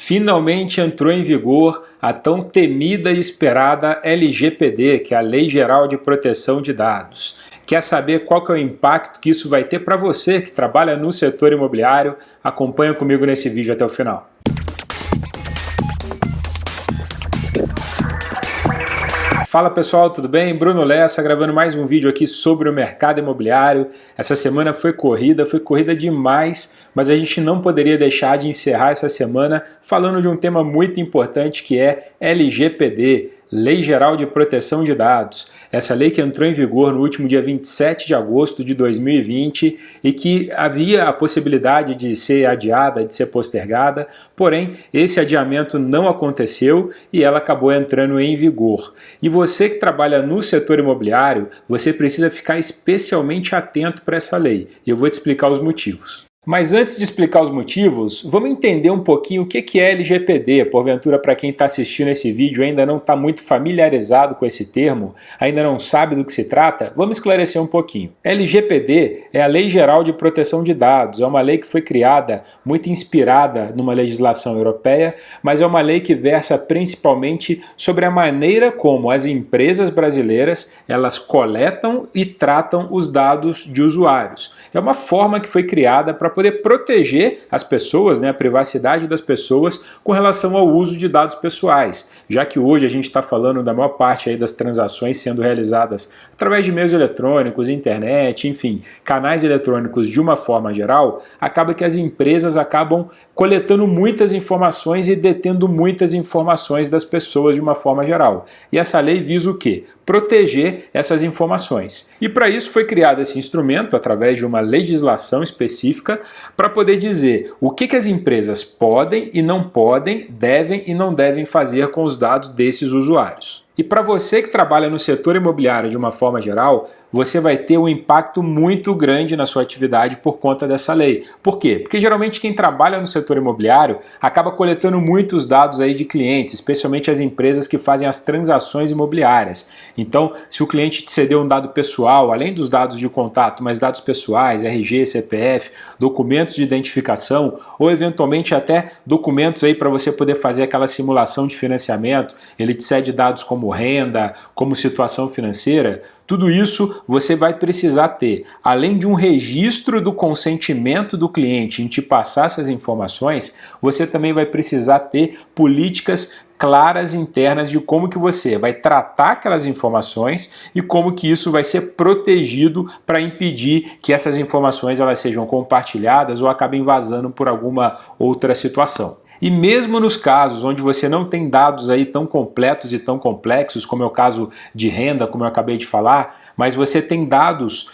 Finalmente entrou em vigor a tão temida e esperada LGPD, que é a Lei Geral de Proteção de Dados. Quer saber qual que é o impacto que isso vai ter para você que trabalha no setor imobiliário? Acompanha comigo nesse vídeo até o final. Fala pessoal, tudo bem? Bruno Lessa gravando mais um vídeo aqui sobre o mercado imobiliário. Essa semana foi corrida demais, mas a gente não poderia deixar de encerrar essa semana falando de um tema muito importante que é LGPD, Lei Geral de Proteção de Dados. Essa lei que entrou em vigor no último dia 27 de agosto de 2020 e que havia a possibilidade de ser adiada, de ser postergada, porém esse adiamento não aconteceu e ela acabou entrando em vigor. E você que trabalha no setor imobiliário, você precisa ficar especialmente atento para essa lei e eu vou te explicar os motivos. Mas antes de explicar os motivos, vamos entender um pouquinho o que é LGPD. Porventura, para quem está assistindo esse vídeo ainda não está muito familiarizado com esse termo, ainda não sabe do que se trata, vamos esclarecer um pouquinho. LGPD é a Lei Geral de Proteção de Dados, é uma lei que foi criada muito inspirada numa legislação europeia, mas é uma lei que versa principalmente sobre a maneira como as empresas brasileiras elas coletam e tratam os dados de usuários. É uma forma que foi criada para poder proteger as pessoas, a privacidade das pessoas com relação ao uso de dados pessoais, já que hoje a gente está falando da maior parte aí das transações sendo realizadas através de meios eletrônicos, internet, enfim, canais eletrônicos de uma forma geral, acaba que as empresas acabam coletando muitas informações e detendo muitas informações das pessoas de uma forma geral. E essa lei visa o quê? Proteger essas informações. E para isso foi criado esse instrumento através de uma legislação específica para poder dizer o que as empresas podem e não podem, devem e não devem fazer com os dados desses usuários. E para você que trabalha no setor imobiliário de uma forma geral, você vai ter um impacto muito grande na sua atividade por conta dessa lei. Por quê? Porque geralmente quem trabalha no setor imobiliário acaba coletando muitos dados aí de clientes, especialmente as empresas que fazem as transações imobiliárias. Então, se o cliente te cedeu um dado pessoal, além dos dados de contato, mas dados pessoais, RG, CPF, documentos de identificação ou eventualmente até documentos aí para você poder fazer aquela simulação de financiamento, ele te cede dados como renda, como situação financeira, tudo isso você vai precisar ter, além de um registro do consentimento do cliente em te passar essas informações, você também vai precisar ter políticas claras internas de como que você vai tratar aquelas informações e como que isso vai ser protegido para impedir que essas informações elas sejam compartilhadas ou acabem vazando por alguma outra situação. E mesmo nos casos onde você não tem dados aí tão completos e tão complexos, como é o caso de renda, como eu acabei de falar, mas você tem dados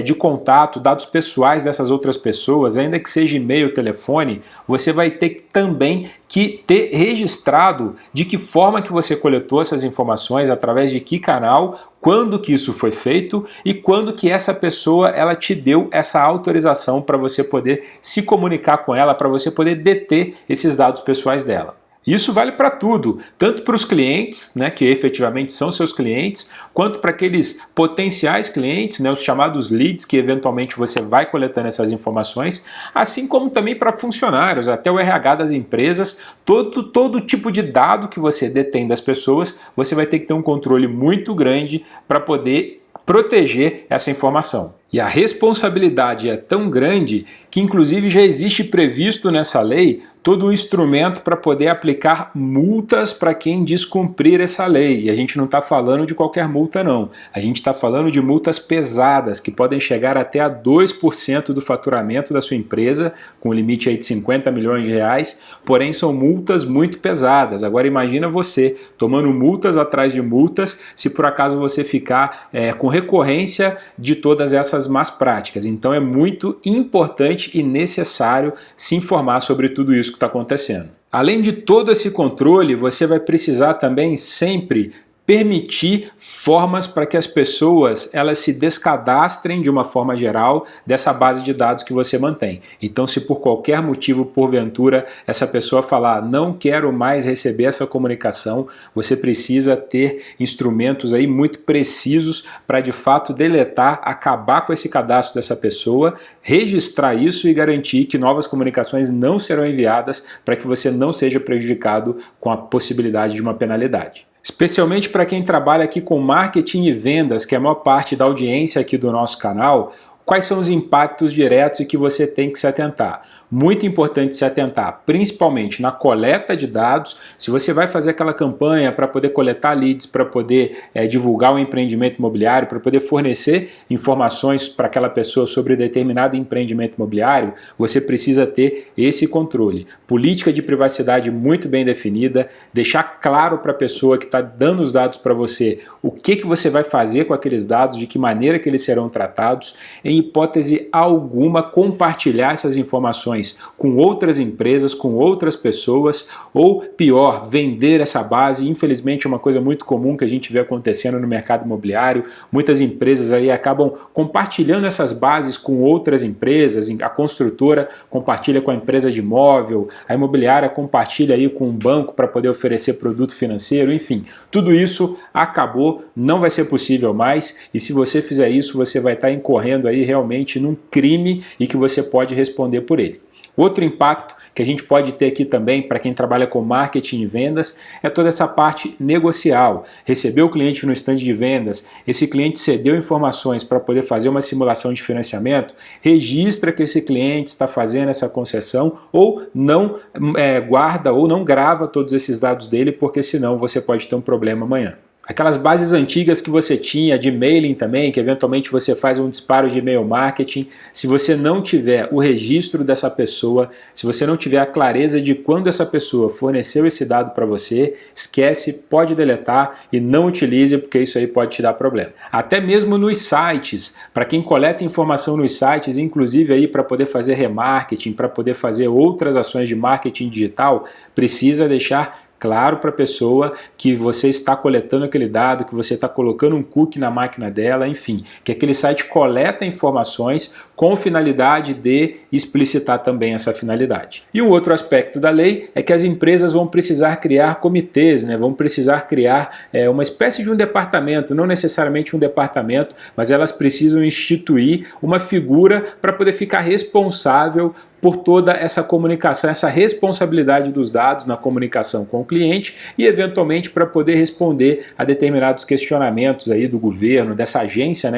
de contato, dados pessoais dessas outras pessoas, ainda que seja e-mail, telefone, você vai ter também que ter registrado de que forma que você coletou essas informações, através de que canal, quando que isso foi feito e quando que essa pessoa ela te deu essa autorização para você poder se comunicar com ela, para você poder deter esses dados pessoais dela. Isso vale para tudo, tanto para os clientes, que efetivamente são seus clientes, quanto para aqueles potenciais clientes, os chamados leads, que eventualmente você vai coletando essas informações, assim como também para funcionários, até o RH das empresas, todo tipo de dado que você detém das pessoas, você vai ter que ter um controle muito grande para poder proteger essa informação. E a responsabilidade é tão grande que inclusive já existe previsto nessa lei todo um instrumento para poder aplicar multas para quem descumprir essa lei. E a gente não está falando de qualquer multa não, a gente está falando de multas pesadas que podem chegar até a 2% do faturamento da sua empresa, com limite aí de 50 milhões de reais, porém são multas muito pesadas. Agora imagina você tomando multas atrás de multas se por acaso você ficar com recorrência de todas essas más práticas. Então é muito importante e necessário se informar sobre tudo isso que está acontecendo. Além de todo esse controle, você vai precisar também sempre permitir formas para que as pessoas elas se descadastrem de uma forma geral dessa base de dados que você mantém. Então, se por qualquer motivo, porventura, essa pessoa falar não quero mais receber essa comunicação, você precisa ter instrumentos aí muito precisos para de fato deletar, acabar com esse cadastro dessa pessoa, registrar isso e garantir que novas comunicações não serão enviadas para que você não seja prejudicado com a possibilidade de uma penalidade. Especialmente para quem trabalha aqui com marketing e vendas, que é a maior parte da audiência aqui do nosso canal, quais são os impactos diretos e que você tem que se atentar? Muito importante se atentar, principalmente na coleta de dados. Se você vai fazer aquela campanha para poder coletar leads, para poder divulgar o empreendimento imobiliário, para poder fornecer informações para aquela pessoa sobre determinado empreendimento imobiliário, você precisa ter esse controle. Política de privacidade muito bem definida, deixar claro para a pessoa que está dando os dados para você o que você vai fazer com aqueles dados, de que maneira que eles serão tratados. Em hipótese alguma, compartilhar essas informações com outras empresas, com outras pessoas, ou pior, vender essa base. Infelizmente é uma coisa muito comum que a gente vê acontecendo no mercado imobiliário. Muitas empresas aí acabam compartilhando essas bases com outras empresas, a construtora compartilha com a empresa de imóvel, a imobiliária compartilha aí com um banco para poder oferecer produto financeiro, enfim, tudo isso acabou, não vai ser possível mais, e se você fizer isso, você vai estar incorrendo aí realmente num crime e que você pode responder por ele. Outro impacto que a gente pode ter aqui também para quem trabalha com marketing e vendas é toda essa parte negocial. Recebeu o cliente no stand de vendas, esse cliente cedeu informações para poder fazer uma simulação de financiamento, registra que esse cliente está fazendo essa concessão ou não guarda ou não grava todos esses dados dele, porque senão você pode ter um problema amanhã. Aquelas bases antigas que você tinha de mailing também, que eventualmente você faz um disparo de e-mail marketing, se você não tiver o registro dessa pessoa, se você não tiver a clareza de quando essa pessoa forneceu esse dado para você, esquece, pode deletar e não utilize, porque isso aí pode te dar problema. Até mesmo nos sites, para quem coleta informação nos sites, inclusive aí para poder fazer remarketing, para poder fazer outras ações de marketing digital, precisa deixar claro para a pessoa que você está coletando aquele dado, que você está colocando um cookie na máquina dela, enfim, que aquele site coleta informações com finalidade de explicitar também essa finalidade. E um outro aspecto da lei é que as empresas vão precisar criar comitês, vão precisar criar uma espécie de um departamento, não necessariamente um departamento, mas elas precisam instituir uma figura para poder ficar responsável por toda essa comunicação, essa responsabilidade dos dados na comunicação com o cliente e eventualmente para poder responder a determinados questionamentos aí do governo, dessa agência,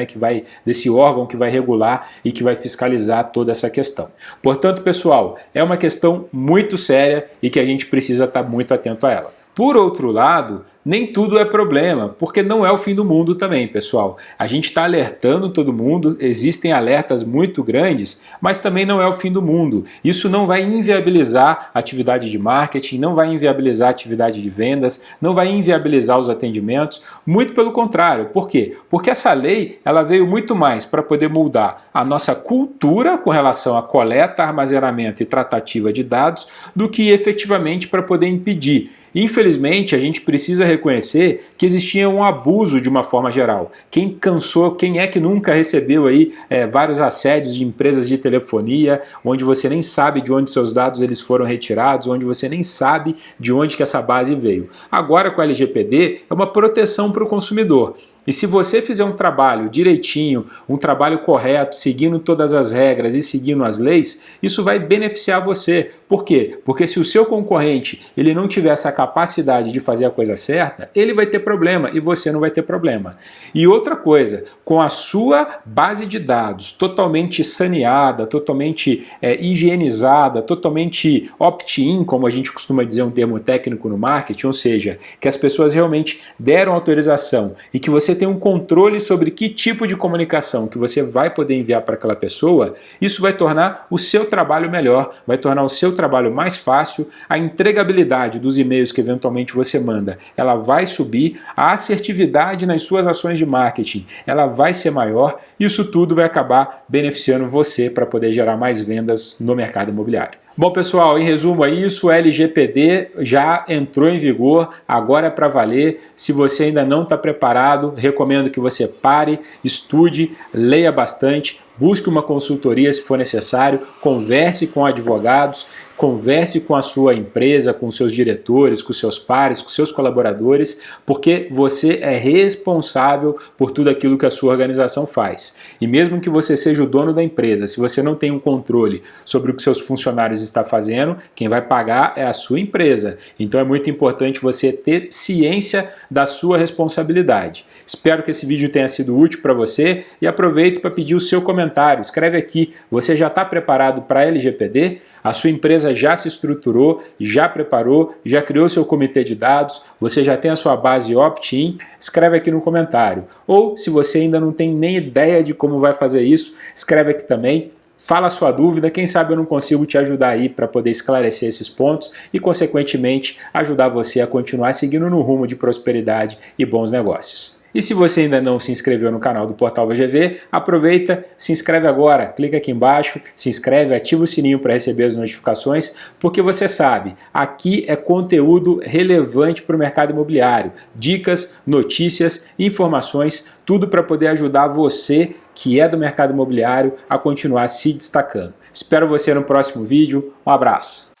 desse órgão que vai regular e que vai fiscalizar toda essa questão. Portanto, pessoal, é uma questão muito séria e que a gente precisa estar muito atento a ela. Por outro lado, nem tudo é problema, porque não é o fim do mundo também, pessoal. A gente está alertando todo mundo, existem alertas muito grandes, mas também não é o fim do mundo. Isso não vai inviabilizar a atividade de marketing, não vai inviabilizar a atividade de vendas, não vai inviabilizar os atendimentos, muito pelo contrário. Por quê? Porque essa lei ela veio muito mais para poder mudar a nossa cultura com relação à coleta, armazenamento e tratativa de dados, do que efetivamente para poder impedir. Infelizmente, a gente precisa reconhecer que existia um abuso de uma forma geral. Quem é que nunca recebeu aí vários assédios de empresas de telefonia, onde você nem sabe de onde seus dados eles foram retirados, onde você nem sabe de onde que essa base veio. Agora com a LGPD é uma proteção para o consumidor. E se você fizer um trabalho direitinho, um trabalho correto, seguindo todas as regras e seguindo as leis, isso vai beneficiar você. Por quê? Porque se o seu concorrente ele não tiver essa capacidade de fazer a coisa certa, ele vai ter problema e você não vai ter problema. E outra coisa, com a sua base de dados totalmente saneada, totalmente higienizada, totalmente opt-in, como a gente costuma dizer um termo técnico no marketing, ou seja, que as pessoas realmente deram autorização e que você tem um controle sobre que tipo de comunicação que você vai poder enviar para aquela pessoa, isso vai tornar o seu trabalho melhor, vai tornar o seu trabalho mais fácil, a entregabilidade dos e-mails que eventualmente você manda, ela vai subir, a assertividade nas suas ações de marketing, ela vai ser maior, e isso tudo vai acabar beneficiando você para poder gerar mais vendas no mercado imobiliário. Bom, pessoal, em resumo é isso, o LGPD já entrou em vigor, agora é para valer. Se você ainda não está preparado, recomendo que você pare, estude, leia bastante, busque uma consultoria se for necessário, converse com advogados, converse com a sua empresa, com seus diretores, com seus pares, com seus colaboradores, porque você é responsável por tudo aquilo que a sua organização faz. E mesmo que você seja o dono da empresa, se você não tem um controle sobre o que seus funcionários estão fazendo, quem vai pagar é a sua empresa. Então é muito importante você ter ciência da sua responsabilidade. Espero que esse vídeo tenha sido útil para você e aproveito para pedir o seu comentário. Escreve aqui, você já está preparado para a LGPD? A sua empresa já se estruturou, já preparou, já criou seu comitê de dados, você já tem a sua base opt-in? Escreve aqui no comentário. Ou, se você ainda não tem nem ideia de como vai fazer isso, escreve aqui também. Fala a sua dúvida, quem sabe eu não consigo te ajudar aí para poder esclarecer esses pontos e, consequentemente, ajudar você a continuar seguindo no rumo de prosperidade e bons negócios. E se você ainda não se inscreveu no canal do Portal VGV, aproveita, se inscreve agora, clica aqui embaixo, se inscreve, ativa o sininho para receber as notificações, porque você sabe, aqui é conteúdo relevante para o mercado imobiliário, dicas, notícias, informações, tudo para poder ajudar você que é do mercado imobiliário a continuar se destacando. Espero você no próximo vídeo, um abraço!